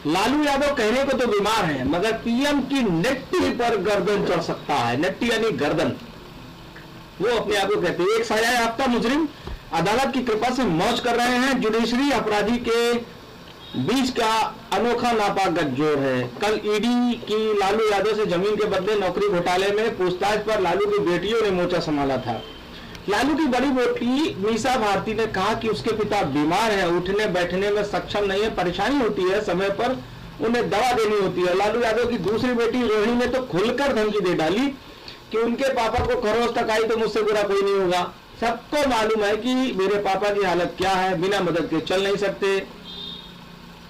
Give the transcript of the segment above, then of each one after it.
लालू यादव कहने को तो बीमार है, मगर पीएम की नेट्टी पर गर्दन चढ़ सकता है। नेट्टी यानी गर्दन, वो अपने आप को कहते हैं। एक सजायाफ्ता मुजरिम अदालत की कृपा से मौज कर रहे हैं। जुडिशरी अपराधी के बीच का अनोखा नापाक गठजोड़ है। कल ईडी की लालू यादव से जमीन के बदले नौकरी घोटाले में पूछताछ पर लालू की बेटियों ने मोर्चा संभाला था। लालू की बड़ी बेटी मीसा भारती ने कहा कि उसके पिता बीमार हैं, उठने बैठने में सक्षम नहीं है, परेशानी होती है, समय पर उन्हें दवा देनी होती है। लालू यादव की दूसरी बेटी रोहिणी ने तो खुलकर धमकी दे डाली कि उनके पापा को खरोच तक आई तो मुझसे बुरा कोई नहीं होगा। सबको मालूम है कि मेरे पापा की हालत क्या है, बिना मदद के चल नहीं सकते,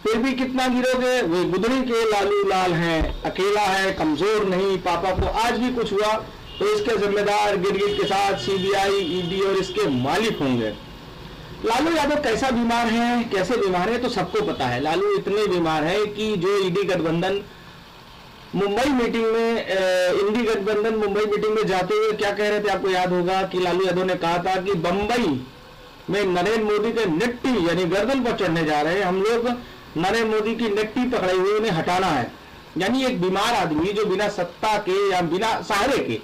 फिर भी कितना गिरोगे। वे गुदड़ी के लालू लाल हैं, अकेला है, कमजोर नहीं। पापा को आज भी कुछ हुआ तो इसके जिम्मेदार गिरगिट के साथ सीबीआई, ईडी और इसके मालिक होंगे। लालू यादव कैसा बीमार है, कैसे बीमार है, तो सबको पता है। लालू इतने बीमार है कि जो ईडी गठबंधन मुंबई मीटिंग में जाते हुए क्या कह रहे थे, आपको याद होगा कि लालू यादव ने कहा था कि बंबई में नरेंद्र मोदी के नेट्टी यानी गर्दन पर चढ़ने जा रहे हैं हम लोग। नरेंद्र मोदी की नेट्टी पकड़े हुए उन्हें हटाना है। यानी एक बीमार आदमी जो बिना सत्ता के या बिना सहारे के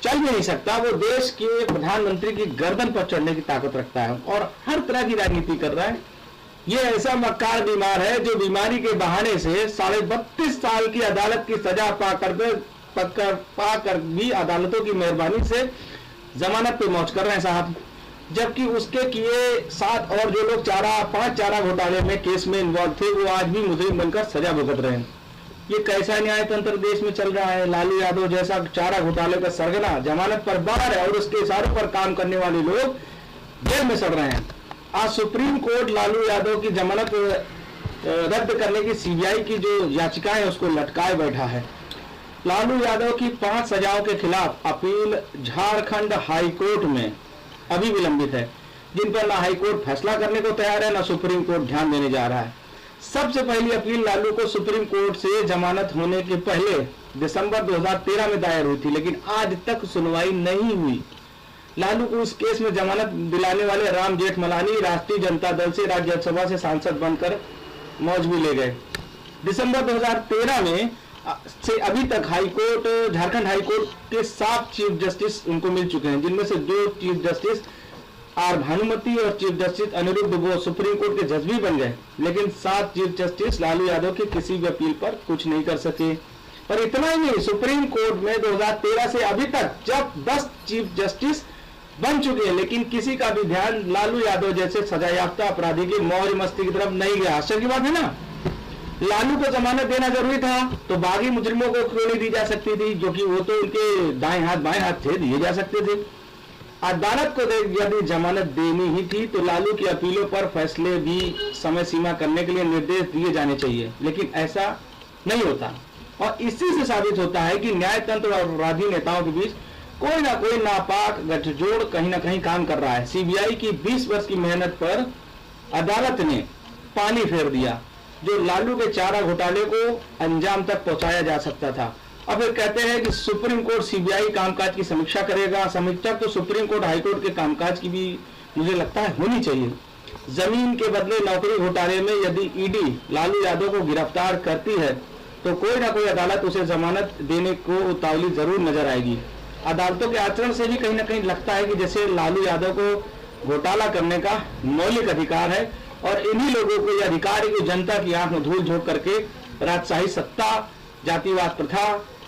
चल भी नहीं सकता, वो देश के प्रधानमंत्री की गर्दन पर चढ़ने की ताकत रखता है और हर तरह की राजनीति कर रहा है। ये ऐसा मक्कार बीमार है जो बीमारी के बहाने से 32.5 साल की अदालत की सजा पाकर भी अदालतों की मेहरबानी से जमानत पे मौज कर रहे हैं साहब। जबकि उसके किए 7 और जो लोग 5 चारा घोटाले में केस में इन्वॉल्व थे, वो आज भी मुजरिम बनकर सजा भुगत रहे हैं। ये कैसा न्याय तंत्र देश में चल रहा है। लालू यादव जैसा चारा घोटाले का सरगना जमानत पर बाहर है और उसके इशारों पर काम करने वाले लोग जेल में सड़ रहे हैं। आज सुप्रीम कोर्ट लालू यादव की जमानत रद्द करने की सीबीआई की जो याचिका है उसको लटकाए बैठा है। लालू यादव की 5 सजाओं के खिलाफ अपील झारखंड हाईकोर्ट में अभी विलंबित है, जिन पर ना हाईकोर्ट फैसला करने को तैयार है, ना सुप्रीम कोर्ट ध्यान देने जा रहा है। सबसे पहली अपील लालू को सुप्रीम कोर्ट से जमानत होने के पहले दिसंबर 2013 में दायर हुई थी, लेकिन आज तक सुनवाई नहीं हुई। लालू को इस केस में जमानत दिलाने वाले राम जेठमलानी राष्ट्रीय जनता दल से राज्यसभा से सांसद बनकर मौज भी ले गए। दिसंबर 2013 में से अभी तक हाईकोर्ट, झारखंड हाईकोर्ट के 7 चीफ जस्टिस उनको मिल चुके हैं, जिनमें से 2 चीफ जस्टिस आर भानुमति और chief justice Aniruddha Bose supreme court के जज भी बन गए। लेकिन 7 चीफ जस्टिस लालू यादव की किसी भी अपील पर कुछ नहीं कर सके। और इतना ही नहीं, सुप्रीम कोर्ट में 2013 से अभी तक जब 10 चीफ जस्टिस बन चुके हैं, लेकिन किसी का भी ध्यान लालू यादव जैसे सजायाफ्ता अपराधी की मौज मस्ती की तरफ नहीं गया। आश्चर्य की बात है ना। लालू को जमानत देना जरूरी था तो बागी मुजरिमों को क्यों नहीं दी जा सकती थी, जो कि वो तो उनके दाएं हाथ बाएं हाथ थे, दिए जा सकते थे। अदालत को यदि जमानत देनी ही थी तो लालू की अपीलों पर फैसले भी समय सीमा करने के लिए निर्देश दिए जाने चाहिए, लेकिन ऐसा नहीं होता। और इसी से साबित होता है कि न्यायतंत्र और अपराधी नेताओं के बीच कोई ना कोई नापाक गठजोड़ कहीं ना कहीं काम कर रहा है। सीबीआई की 20 वर्ष की मेहनत पर अदालत ने पानी फेर दिया, जो लालू के चारा घोटाले को अंजाम तक पहुंचाया जा सकता था। और फिर कहते हैं कि सुप्रीम कोर्ट सीबीआई कामकाज की समीक्षा करेगा। समीक्षा तो सुप्रीम कोर्ट हाईकोर्ट के कामकाज की भी मुझे लगता है होनी चाहिए। जमीन के बदले नौकरी घोटाले में यदि ईडी लालू यादव को गिरफ्तार करती है तो कोई ना कोई अदालत उसे जमानत देने को उतावली जरूर नजर आएगी। अदालतों के आचरण से भी कहीं ना कहीं लगता है कि जैसे लालू यादव को घोटाला करने का मौलिक अधिकार है और इन्हीं लोगों को यह अधिकार है कि जनता की आंख में धूल झोंक करके राजशाही सत्ता, जातिवाद प्रथा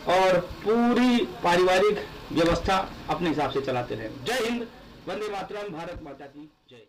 और पूरी पारिवारिक व्यवस्था अपने हिसाब से चलाते रहे। जय हिंद, वंदे मातरम, भारत माता की जय।